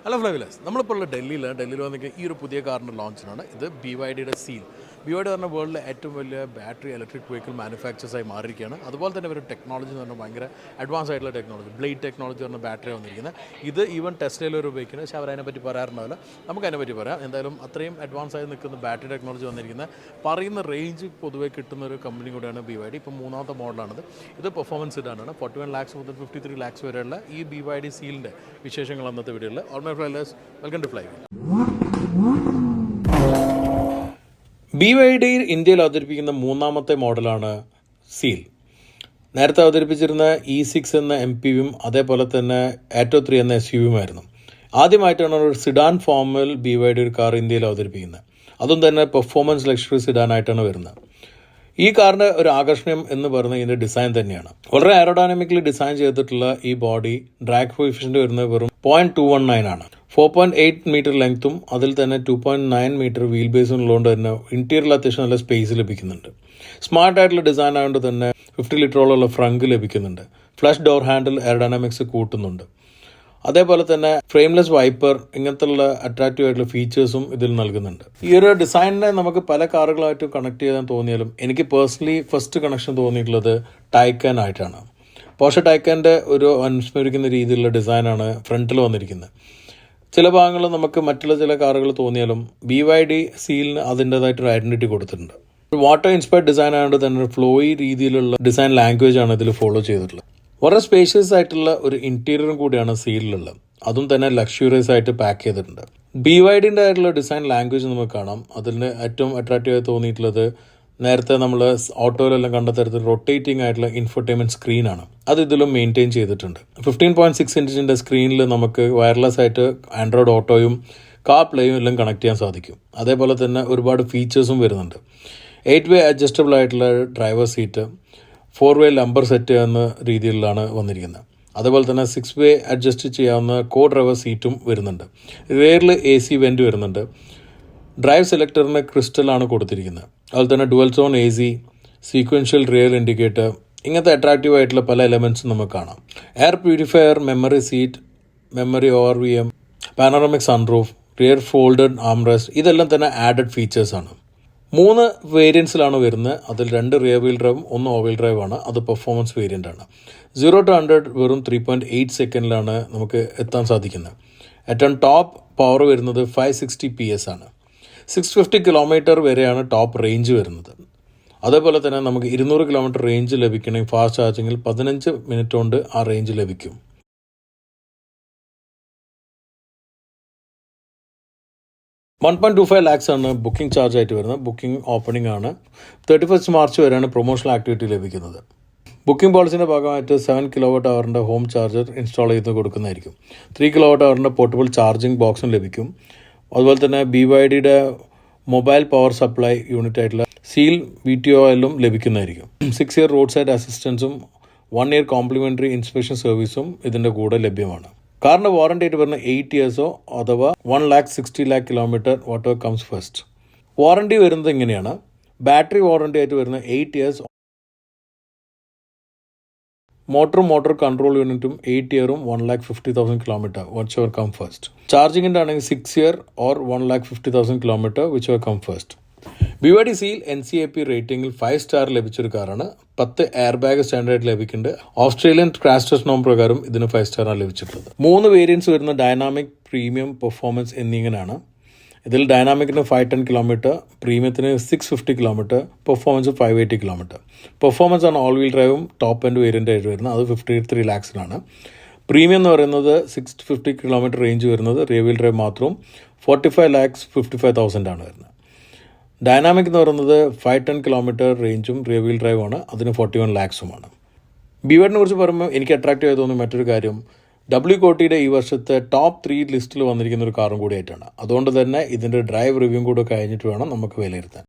Hello ഫ്ലൈവിലേഴ്സ്, നമ്മളിപ്പോൾ ഉള്ള ഡൽഹിയിൽ വന്നിട്ട് ഈ ഒരു പുതിയ കാറിൻ്റെ ലോഞ്ചിനാണ്. ഇത് BYDയുടെ സീൽ. BYD പറഞ്ഞ വേൾഡിലെ ഏറ്റവും വലിയ ബാറ്ററി ഇലക്ട്രിക് വെഹിക്കിൾ മാനുഫാക്ചേഴ്സായി മാറിയിരിക്കുകയാണ്. അതുപോലെ തന്നെ ഒരു ടെക്നോളജി എന്ന് പറഞ്ഞാൽ ഭയങ്കര അഡ്വാൻസ് ആയിട്ടുള്ള ടെക്നോളജി, ബ്ലേഡ് ടെക്നോളജി പറഞ്ഞ ബാറ്ററി വന്നിരിക്കുന്നത്. ഇത് ഈവൻ ടെസ്ലയിൽ ഒരു ഉപയോഗിക്കുന്നത്, പക്ഷേ അവരതിനെപ്പറ്റി പറയാറുണ്ടാവില്ല. നമുക്ക് അതിനെപ്പറ്റി പറയാം. എന്തായാലും അത്രയും അഡ്വാൻസ് ആയി നിൽക്കുന്ന ബാറ്ററി ടെക്നോളജി വന്നിരിക്കുന്നത്, പറയുന്ന റേഞ്ച് പൊതുവെ കിട്ടുന്ന ഒരു കമ്പനി കൂടെയാണ് BYD. ഇപ്പോൾ മൂന്നാമത്തെ മോഡലാണിത്. ഇത് പെർഫോമൻസ് ഇടാനാണ്. 41 lakhs മുതൽ 53 lakhs വരെയുള്ള ഈ BYD സീലിൻ്റെ വിശേഷങ്ങൾ അന്നത്തെ വീഡിയോയിൽ. Welcome to flywheel. BYD ഇന്ത്യയിൽ അവതരിപ്പിക്കുന്ന മൂന്നാമത്തെ മോഡലാണ് സീൽ. നേരത്തെ അവതരിപ്പിച്ചിരുന്ന E6 എന്ന MPVയും അതേപോലെ തന്നെ ആറ്റോ 3 എന്ന SUVയുമായിരുന്നു. ആദ്യമായിട്ടാണ് ഒരു സിഡാൻ ഫോമിൽ BYD ഒരു കാർ ഇന്ത്യയിൽ അവതരിപ്പിക്കുന്നത്. അതും തന്നെ പെർഫോമൻസ് ലക്ഷറി സിഡാനായിട്ടാണ് വരുന്നത്. ഈ കാറിൻ്റെ ഒരു ആകർഷണം എന്ന് പറയുന്നത് ഇതിൻ്റെ ഡിസൈൻ തന്നെയാണ്. വളരെ എയറോഡൈനാമിക്കലി ഡിസൈൻ ചെയ്തിട്ടുള്ള ഈ ബോഡി ഡ്രാഗ് കോഎഫിഷ്യന്റ് വരുന്നത് വെറും 0.219 ആണ്. 4.8 മീറ്റർ ലെങ്ത്തും അതിൽ തന്നെ 2.9 മീറ്റർ വീൽ ബേസും ഉള്ളതുകൊണ്ട് തന്നെ ഇന്റീരിയറിൽ അത്യാവശ്യം നല്ല സ്പേസ് ലഭിക്കുന്നുണ്ട്. സ്മാർട്ട് ആയിട്ടുള്ള ഡിസൈൻ ആയതുകൊണ്ട് തന്നെ 50 ലിറ്ററോളം ഫ്രങ്ക് ലഭിക്കുന്നുണ്ട്. ഫ്ലഷ് ഡോർ ഹാൻഡിൽ എയറോഡൈനാമിക്സ് കൂട്ടുന്നുണ്ട്. അതേപോലെ തന്നെ ഫ്രെയിംലെസ് വൈപ്പർ, ഇങ്ങനത്തുള്ള അട്രാക്റ്റീവ് ആയിട്ടുള്ള ഫീച്ചേഴ്സും ഇതിൽ നൽകുന്നുണ്ട്. ഈ ഒരു ഡിസൈനിനെ നമുക്ക് പല കാറുകളായിട്ടും കണക്ട് ചെയ്യാൻ തോന്നിയാലും എനിക്ക് പേഴ്സണലി ഫസ്റ്റ് കണക്ഷൻ തോന്നിയിട്ടുള്ളത് ടൈക്കാൻ ആയിട്ടാണ്. പോർഷെ ടൈക്കാൻ്റെ ഒരു അനുസ്മരിക്കുന്ന രീതിയിലുള്ള ഡിസൈനാണ് ഫ്രണ്ടിൽ വന്നിരിക്കുന്നത്. ചില ഭാഗങ്ങൾ നമുക്ക് മറ്റുള്ള ചില കാറുകൾ തോന്നിയാലും BYD സീലിന് അതിൻ്റെതായിട്ടൊരു ഐഡന്റിറ്റി കൊടുത്തിട്ടുണ്ട്. വാട്ടർ ഇൻസ്പയർഡ് ഡിസൈൻ ആയതുകൊണ്ട് തന്നെ ഒരു ഫ്ലോയി രീതിയിലുള്ള ഡിസൈൻ ലാംഗ്വേജ് ആണ് ഇതിൽ ഫോളോ ചെയ്തിട്ടുള്ളത്. വളരെ സ്പേഷ്യസ് ആയിട്ടുള്ള ഒരു ഇന്റീരിയറും കൂടിയാണ് സീലിലുള്ളത്. അതും തന്നെ ലക്ഷറിയസ് ആയിട്ട് പാക്ക് ചെയ്തിട്ടുണ്ട്. BYDൻ്റെ ആയിട്ടുള്ള ഡിസൈൻ ലാംഗ്വേജ് നമുക്ക് കാണാം. അതിന് ഏറ്റവും അട്രാക്റ്റീവായി തോന്നിയിട്ടുള്ളത് നേരത്തെ നമ്മൾ ഓട്ടോയിലെല്ലാം കണ്ട തരത്തിൽ റൊട്ടേറ്റിംഗ് ആയിട്ടുള്ള ഇൻഫോർടൈൻമെന്റ് സ്ക്രീനാണ്. അത് ഇതിലും മെയിൻറ്റെയിൻ ചെയ്തിട്ടുണ്ട്. 15.6 ഇഞ്ചിൻ്റെ സ്ക്രീനിൽ നമുക്ക് വയർലെസ് ആയിട്ട് ആൻഡ്രോയിഡ് ഓട്ടോയും കാർ പ്ലേയും എല്ലാം കണക്ട് ചെയ്യാൻ സാധിക്കും. അതേപോലെ തന്നെ ഒരുപാട് ഫീച്ചേഴ്സും വരുന്നുണ്ട്. 8-way അഡ്ജസ്റ്റബിൾ ആയിട്ടുള്ള driver seat, 4-way lumbar set എന്ന രീതിയിലാണ് വന്നിരിക്കുന്നത്. അതുപോലെ തന്നെ 6-way അഡ്ജസ്റ്റ് ചെയ്യാവുന്ന കോ ഡ്രൈവർ സീറ്റും വരുന്നുണ്ട്. റിയറിൽ AC വെന്റ് വരുന്നുണ്ട്. ഡ്രൈവ് സെലക്ടറിന് ക്രിസ്റ്റലാണ് കൊടുത്തിരിക്കുന്നത്. അതുപോലെ തന്നെ dual zone AC, sequential rear indicator, ഇങ്ങനത്തെ അട്രാക്റ്റീവ് ആയിട്ടുള്ള പല എലമെൻറ്റ്സും നമുക്ക് കാണാം. Air purifier, memory seat, memory ORVM, panoramic sunroof, rear folded armrest, ഇതെല്ലാം തന്നെ ആഡഡ് ഫീച്ചേഴ്സാണ്. 3 വേരിയൻസിലാണ് വരുന്നത്. അതിൽ 2 റിയർ വീൽ ഡ്രൈവും 1 ഓൾ വീൽ ഡ്രൈവ് ആണ്. അത് പെർഫോമൻസ് വേരിയൻ്റ് ആണ്. 0 to 100 വെറും 3.8 സെക്കൻഡിലാണ് നമുക്ക് എത്താൻ സാധിക്കുന്നത്. ഏറ്റവും ടോപ്പ് പവർ വരുന്നത് 560 PS ആണ്. 650 കിലോമീറ്റർ വരെയാണ് ടോപ്പ് റേഞ്ച് വരുന്നത്. അതേപോലെ തന്നെ നമുക്ക് 200 കിലോമീറ്റർ റേഞ്ച് ലഭിക്കണമെങ്കിൽ ഫാസ്റ്റ് ചാർജിങ്ങിൽ 15 മിനിറ്റ് കൊണ്ട് ആ റേഞ്ച് ലഭിക്കും. $1.25 lakhs ആണ് ബുക്കിംഗ് ചാർജ് ആയിട്ട് വരുന്നത്. ബുക്കിംഗ് ഓപ്പണിംഗ് ആണ്. 31 മാർച്ച് വരെയാണ് പ്രൊമോഷണൽ ആക്ടിവിറ്റി ലഭിക്കുന്നത്. ബുക്കിംഗ് പോളിസിൻ്റെ ഭാഗമായിട്ട് 7 kWh ഹോം ചാർജർ ഇൻസ്റ്റാൾ ചെയ്ത് കൊടുക്കുന്നതായിരിക്കും. 3 kWh പോർട്ടബിൾ ചാർജിംഗ് ബോക്സും ലഭിക്കും. അതുപോലെ തന്നെ BYDയുടെ മൊബൈൽ പവർ സപ്ലൈ യൂണിറ്റ് ആയിട്ടുള്ള സീൽ VTOLും ലഭിക്കുന്നതായിരിക്കും. 6 year റോഡ് സൈഡ് അസിസ്റ്റൻസും 1 year കോംപ്ലിമെൻ്ററി ഇൻസ്പെക്ഷൻ സർവീസും ഇതിൻ്റെ കൂടെ ലഭ്യമാണ്. കാറിൻ്റെ വാറണ്ടി ആയിട്ട് വരുന്ന 8 years അഥവാ 1,60,00,000 kilometre what comes first. Warranty വരുന്നത് ഇങ്ങനെയാണ്. ബാറ്ററി വാറണ്ടി ആയിട്ട് വരുന്ന 8 years, മോട്ടർ കൺട്രോൾ യൂണിറ്റും 8 year 1,50,000 kilometre whichever come first. ചാർജിങ്ങിൻ്റെ ആണെങ്കിൽ 6 year or 1,50,000 kilometre whichever come first. BYD seal NCAP റേറ്റിംഗിൽ 5 star ലഭിച്ചൊരു കാറാണ്. 10 എയർ ബാഗ് സ്റ്റാൻഡേർഡ് ലഭിക്കുന്നുണ്ട്. ഓസ്ട്രേലിയൻ ക്രാഷ് ടെസ്റ്റ് നോം പ്രകാരം ഇതിന് 5 star ആണ് ലഭിച്ചിട്ടുള്ളത്. 3 വേരിയൻസ് വരുന്ന ഡൈനാമിക്, പ്രീമിയം, പെർഫോമൻസ് എന്നിങ്ങനെയാണ്. ഇതിൽ ഡൈനാമിക്കിന് 510 കിലോമീറ്റർ, പ്രീമിയത്തിന് 650 കിലോമീറ്റർ, പെർഫോമൻസ് 580 കിലോമീറ്റർ. പെർഫോമൻസ് ആണ് ഓൾ വീൽ ഡ്രൈവും ടോപ്പ് എൻഡ് വേരിയൻ്റ് ആയിട്ട് വരുന്നത്. അത് 53 lakhs. പ്രീമിയം എന്ന് പറയുന്നത് 650 കിലോമീറ്റർ റേഞ്ച് വരുന്നത് റിയർ വീൽ ഡ്രൈവ് മാത്രവും 45,55,000 ആണ് വരുന്നത്. ഡൈനാമിക് എന്ന് പറയുന്നത് 510 കിലോമീറ്റർ റേഞ്ചും റിയർ വീൽ ഡ്രൈവ് ആണ്. അതിന് 41 lakhs. BYDനെ കുറിച്ച് പറയുമ്പോൾ എനിക്ക് അട്രാക്റ്റീവ് ആയി തോന്നുന്ന മറ്റൊരു കാര്യം WCOTയുടെ ഈ വർഷത്തെ ടോപ്പ് 3 ലിസ്റ്റിൽ വന്നിരിക്കുന്ന ഒരു കാറും കൂടിയായിട്ടാണ്. അതുകൊണ്ട് തന്നെ ഇതിൻ്റെ ഡ്രൈവ് റിവ്യൂ കൂടെ കഴിഞ്ഞിട്ട് വേണം നമുക്ക് വിലയിരുത്താൻ.